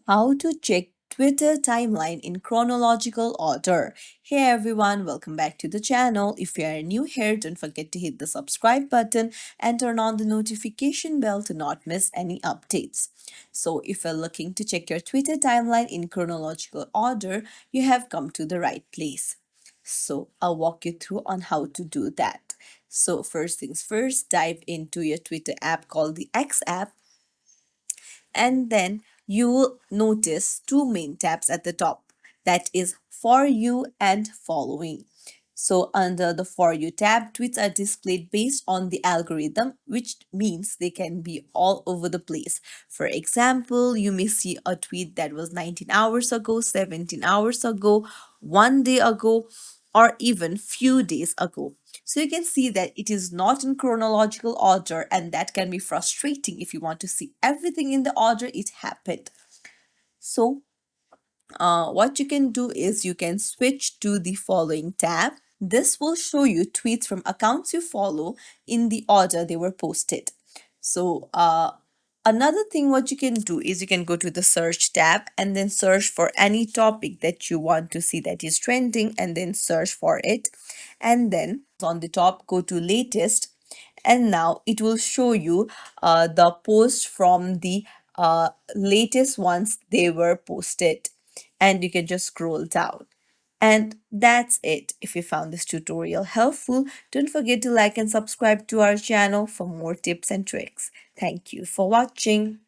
How to check Twitter timeline in chronological order. Hey everyone, welcome back to the channel. If you are new here, don't forget to hit the subscribe button and turn on the notification bell to not miss any updates. So, if you're looking to check your Twitter timeline in chronological order, you have come to the right place. So, I'll walk you through on how to do that. So, first things first, dive into your Twitter app called the X app, and then you will notice two main tabs at the top, that is For You and Following. So under the For You tab, tweets are displayed based on the algorithm, which means they can be all over the place. For example, you may see a tweet that was 19 hours ago, 17 hours ago, 1 day ago, or even few days ago. So you can see that it is not in chronological order, and that can be frustrating if you want to see everything in the order it happened. So what you can do is you can switch to the following tab. This will show you tweets from accounts you follow in the order they were posted. So another thing what you can do is you can go to the search tab and then search for any topic that you want to see that is trending, and then search for it, and then on the top go to latest, and now it will show you the post from the latest ones they were posted, and you can just scroll down. And that's it. If you found this tutorial helpful, don't forget to like and subscribe to our channel for more tips and tricks. Thank you for watching.